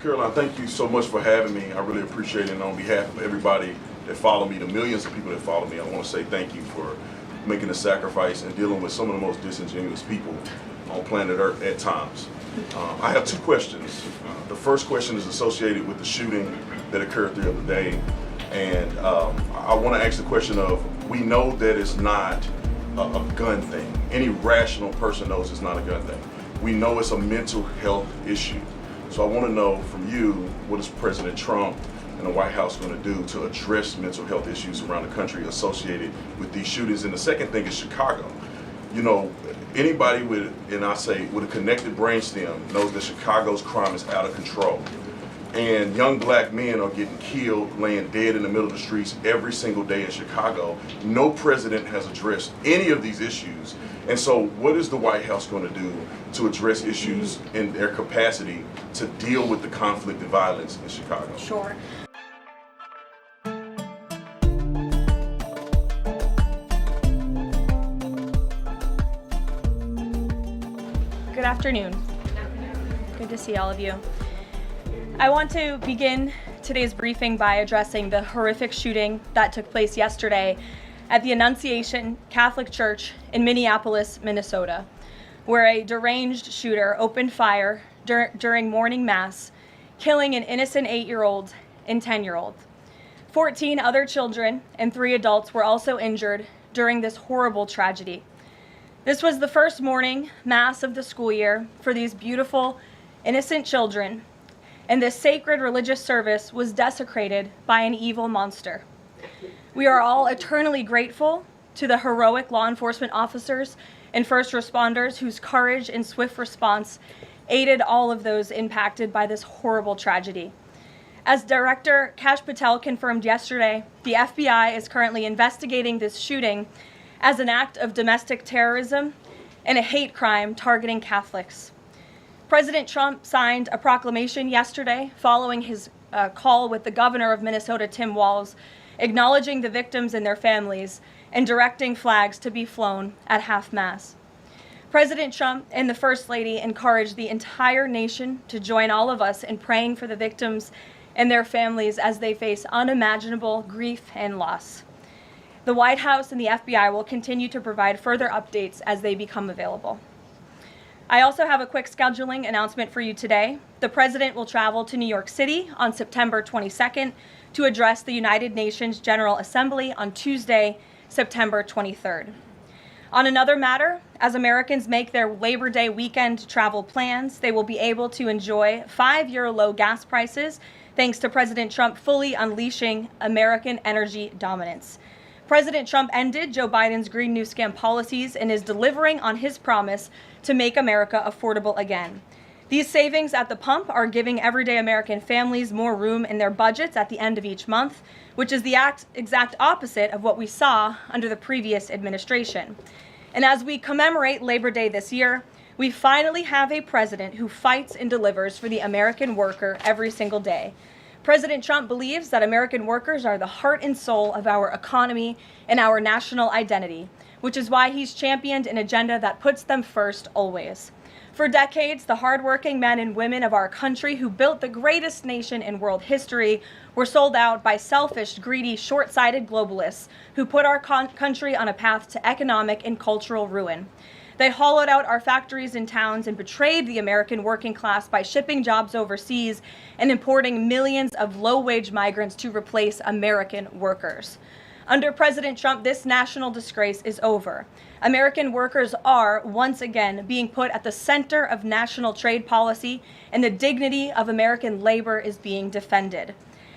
Karoline, thank you so much for having me. I really appreciate it. And on behalf of everybody that follow me, the millions of people that follow me, I want to say thank you for making the sacrifice and dealing with some of the most disingenuous people on planet Earth at times. I have two questions. The first question is associated with the shooting that occurred the other day. And I want to ask the question of, we know that it's not a gun thing. Any rational person knows it's not a gun thing. We know it's a mental health issue. So I want to know from you, what is President Trump and the White House going to do to address mental health issues around the country associated with these shootings? And the second thing is Chicago. You know, anybody with a connected brainstem knows that Chicago's crime is out of control. And young black men are getting killed, laying dead in the middle of the streets every single day in Chicago. No president has addressed any of these issues. And so what is the White House going to do to address issues in their capacity to deal with the conflict and violence in Chicago? Sure. Good afternoon. Good to see all of you. I want to begin today's briefing by addressing the horrific shooting that took place yesterday at the Annunciation Catholic Church in Minneapolis, Minnesota, where a deranged shooter opened fire during morning mass, killing an innocent 8-year-old and 10-year-old. 14 other children and 3 adults were also injured during this horrible tragedy. This was the first morning mass of the school year for these beautiful, innocent children, and this sacred religious service was desecrated by an evil monster. We are all eternally grateful to the heroic law enforcement officers and first responders whose courage and swift response aided all of those impacted by this horrible tragedy. As Director Kash Patel confirmed yesterday, the FBI is currently investigating this shooting as an act of domestic terrorism and a hate crime targeting Catholics. President Trump signed a proclamation yesterday following his call with the governor of Minnesota, Tim Walz, acknowledging the victims and their families and directing flags to be flown at half-mast. President Trump and the First Lady encouraged the entire nation to join all of us in praying for the victims and their families as they face unimaginable grief and loss. The White House and the FBI will continue to provide further updates as they become available. I also have a quick scheduling announcement for you today. The President will travel to New York City on September 22nd to address the United Nations General Assembly on Tuesday, September 23rd. On another matter, as Americans make their Labor Day weekend travel plans, they will be able to enjoy 5-year low gas prices thanks to President Trump fully unleashing American energy dominance. President Trump ended Joe Biden's Green New Scam policies and is delivering on his promise to make America affordable again. These savings at the pump are giving everyday American families more room in their budgets at the end of each month, which is the exact opposite of what we saw under the previous administration. And as we commemorate Labor Day this year, we finally have a president who fights and delivers for the American worker every single day. President Trump believes that American workers are the heart and soul of our economy and our national identity, which is why he's championed an agenda that puts them first always. For decades, the hardworking men and women of our country who built the greatest nation in world history were sold out by selfish, greedy, short-sighted globalists who put our country on a path to economic and cultural ruin. They hollowed out our factories and towns and betrayed the American working class by shipping jobs overseas and importing millions of low-wage migrants to replace American workers. Under President Trump, this national disgrace is over. American workers are, once again, being put at the center of national trade policy, and the dignity of American labor is being defended.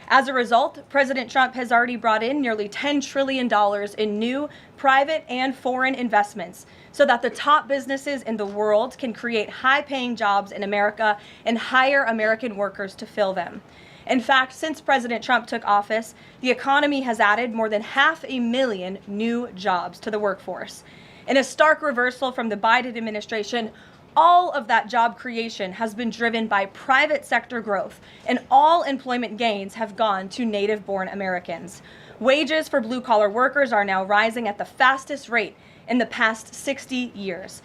As a result, President Trump has already brought in nearly $10 trillion in new private and foreign investments so that the top businesses in the world can create high-paying jobs in America and hire American workers to fill them. In fact, since President Trump took office, the economy has added more than 500,000 new jobs to the workforce. In a stark reversal from the Biden administration, all of that job creation has been driven by private sector growth, and all employment gains have gone to native-born Americans. Wages for blue-collar workers are now rising at the fastest rate in the past 60 years.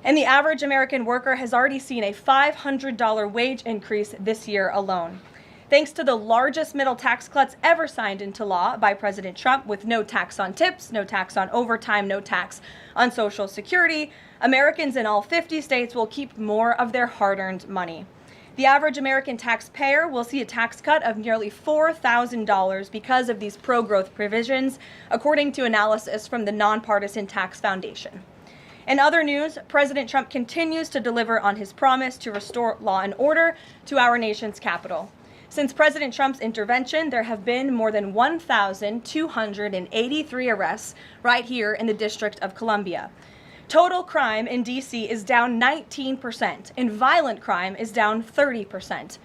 And the average American worker has already seen a $500 wage increase this year alone. Thanks to the largest middle tax cuts ever signed into law by President Trump, with no tax on tips, no tax on overtime, no tax on Social Security, Americans in all 50 states will keep more of their hard-earned money. The average American taxpayer will see a tax cut of nearly $4,000 because of these pro-growth provisions, according to analysis from the Nonpartisan Tax Foundation. In other news, President Trump continues to deliver on his promise to restore law and order to our nation's capital. Since President Trump's intervention, there have been more than 1,283 arrests right here in the District of Columbia. Total crime in D.C. is down 19%, and violent crime is down 30%.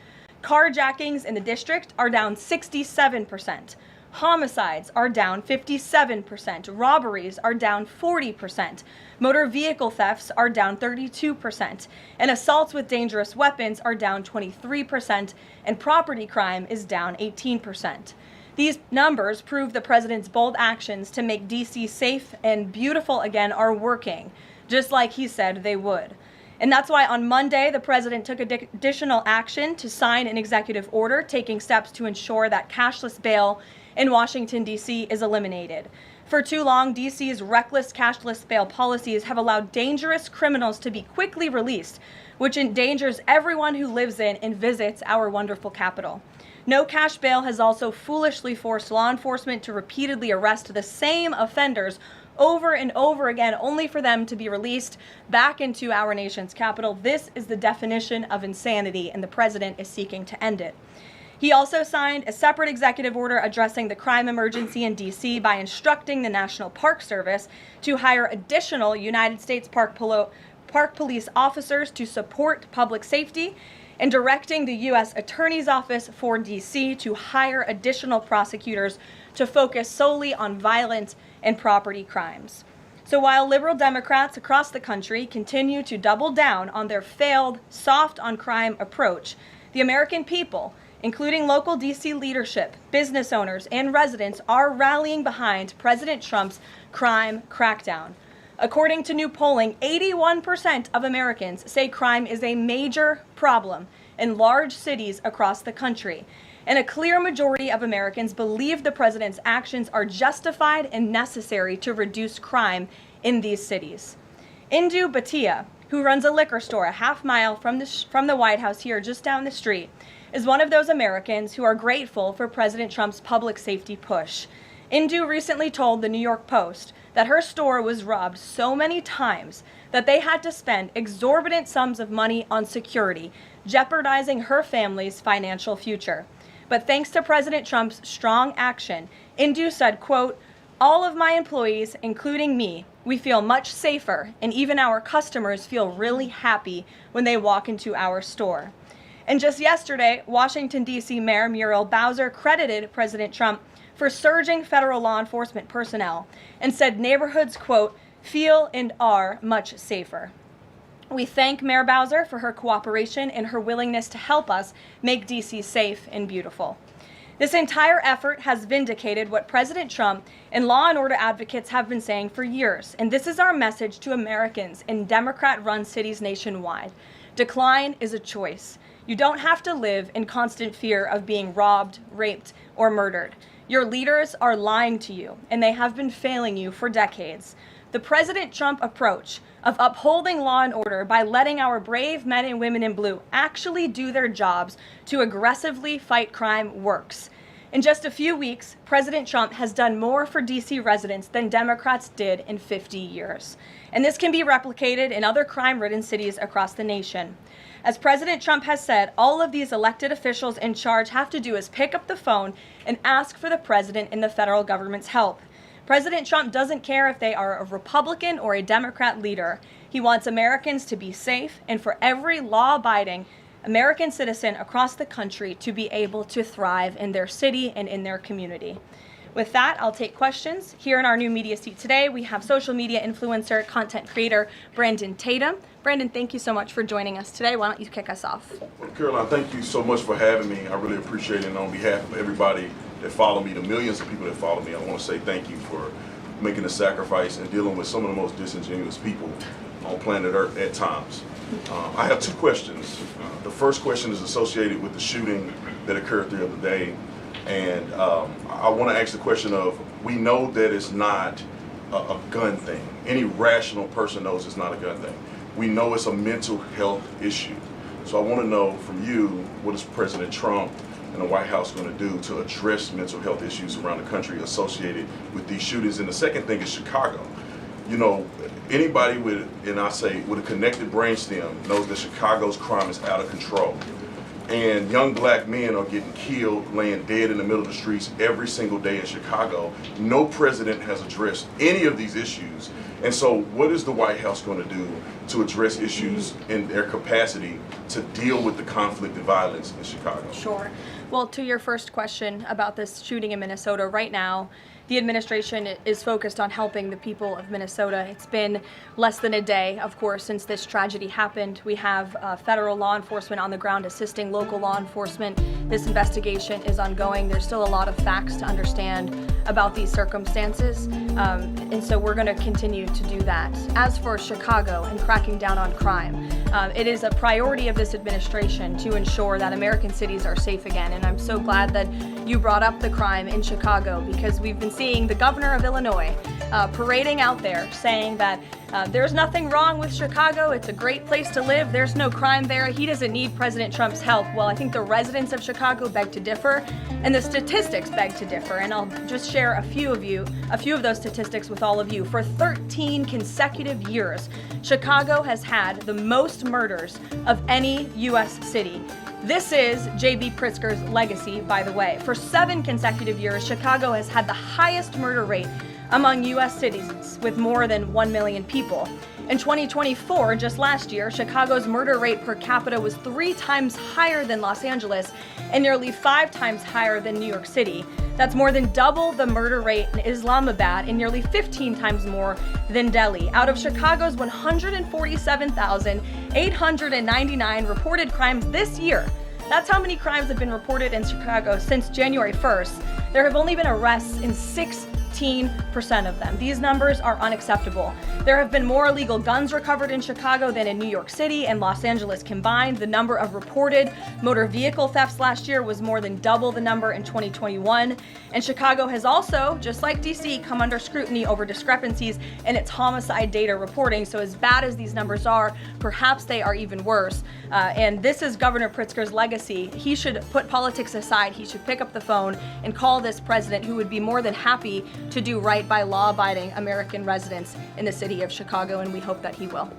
Carjackings in the district are down 67%. Homicides are down 57%. Robberies are down 40%. Motor vehicle thefts are down 32%. And assaults with dangerous weapons are down 23%. And property crime is down 18%. These numbers prove the president's bold actions to make D.C. safe and beautiful again are working, just like he said they would. And that's why on Monday, the president took additional action to sign an executive order taking steps to ensure that cashless bail in Washington, D.C. is eliminated. For too long, D.C.'s reckless cashless bail policies have allowed dangerous criminals to be quickly released, which endangers everyone who lives in and visits our wonderful capital. No cash bail has also foolishly forced law enforcement to repeatedly arrest the same offenders over and over again, only for them to be released back into our nation's capital. This is the definition of insanity, and the president is seeking to end it. He also signed a separate executive order addressing the crime emergency in D.C. by instructing the National Park Service to hire additional United States Park Police officers to support public safety, and directing the U.S. Attorney's Office for D.C. to hire additional prosecutors to focus solely on violent and property crimes. So while liberal Democrats across the country continue to double down on their failed soft-on-crime approach, the American people, including local D.C. leadership, business owners, and residents, are rallying behind President Trump's crime crackdown. According to new polling, 81% of Americans say crime is a major problem in large cities across the country. And a clear majority of Americans believe the president's actions are justified and necessary to reduce crime in these cities. Indu Bhatia, who runs a liquor store a half mile from the White House here just down the street, is one of those Americans who are grateful for President Trump's public safety push. Indu recently told the New York Post that her store was robbed so many times that they had to spend exorbitant sums of money on security, jeopardizing her family's financial future. But thanks to President Trump's strong action, Indu said, quote, "All of my employees, including me, we feel much safer, and even our customers feel really happy when they walk into our store." And just yesterday, Washington, D.C. Mayor Muriel Bowser credited President Trump for surging federal law enforcement personnel and said neighborhoods, quote, "feel and are much safer." We thank Mayor Bowser for her cooperation and her willingness to help us make D.C. safe and beautiful. This entire effort has vindicated what President Trump and law and order advocates have been saying for years, and this is our message to Americans in Democrat-run cities nationwide. Decline is a choice. You don't have to live in constant fear of being robbed, raped, or murdered. Your leaders are lying to you, and they have been failing you for decades. The President Trump approach of upholding law and order by letting our brave men and women in blue actually do their jobs to aggressively fight crime works. In just a few weeks, President Trump has done more for D.C. residents than Democrats did in 50 years. And this can be replicated in other crime-ridden cities across the nation. As President Trump has said, all of these elected officials in charge have to do is pick up the phone and ask for the president and the federal government's help. President Trump doesn't care if they are a Republican or a Democrat leader. He wants Americans to be safe and for every law-abiding American citizen across the country to be able to thrive in their city and in their community. With that, I'll take questions. Here in our new media seat today, we have social media influencer, content creator, Brandon Tatum. Brandon, thank you so much for joining us today. Why don't you kick us off? Well, Karoline, thank you so much for having me. I really appreciate it. And on behalf of everybody that follow me, the millions of people that follow me, I want to say thank you for making the sacrifice and dealing with some of the most disingenuous people on planet Earth at times. I have two questions. The first question is associated with the shooting that occurred the other day. And I want to ask the question of, we know that it's not a gun thing. Any rational person knows it's not a gun thing. We know it's a mental health issue. So I want to know from you, what is President Trump and the White House going to do to address mental health issues around the country associated with these shootings? And the second thing is Chicago. You know, anybody with, and I say, with a connected brainstem knows that Chicago's crime is out of control. And young black men are getting killed, laying dead in the middle of the streets every single day in Chicago. No president has addressed any of these issues. And so what is the White House going to do to address issues in their capacity to deal with the conflict and violence in Chicago? Sure. Well, to your first question about this shooting in Minnesota, right now, the administration is focused on helping the people of Minnesota. It's been less than a day, of course, since this tragedy happened. We have federal law enforcement on the ground assisting local law enforcement. This investigation is ongoing. There's still a lot of facts to understand about these circumstances, and so we're going to continue to do that. As for Chicago and cracking down on crime, it is a priority of this administration to ensure that American cities are safe again, and I'm so glad that you brought up the crime in Chicago, because we've been seeing the governor of Illinois parading out there saying that there's nothing wrong with Chicago, it's a great place to live, there's no crime there, he doesn't need President Trump's help. Well, I think the residents of Chicago beg to differ, and the statistics beg to differ, and I'll just share a few of those statistics with all of you. For 13 consecutive years, Chicago has had the most murders of any U.S. city. This is J.B. Pritzker's legacy, by the way. For 7 consecutive years, Chicago has had the highest murder rate among U.S. cities with more than 1 million people. In 2024, just last year, Chicago's murder rate per capita was 3 times higher than Los Angeles and nearly 5 times higher than New York City. That's more than double the murder rate in Islamabad and nearly 15 times more than Delhi. Out of Chicago's 147,899 reported crimes this year, that's how many crimes have been reported in Chicago since January 1st. There have only been arrests in 16% of them. These numbers are unacceptable. There have been more illegal guns recovered in Chicago than in New York City and Los Angeles combined. The number of reported motor vehicle thefts last year was more than double the number in 2021. And Chicago has also, just like DC, come under scrutiny over discrepancies in its homicide data reporting. So as bad as these numbers are, perhaps they are even worse. And this is Governor Pritzker's legacy. He should put politics aside. He should pick up the phone and call this president, who would be more than happy to do right by law-abiding American residents in the city of Chicago, and we hope that he will.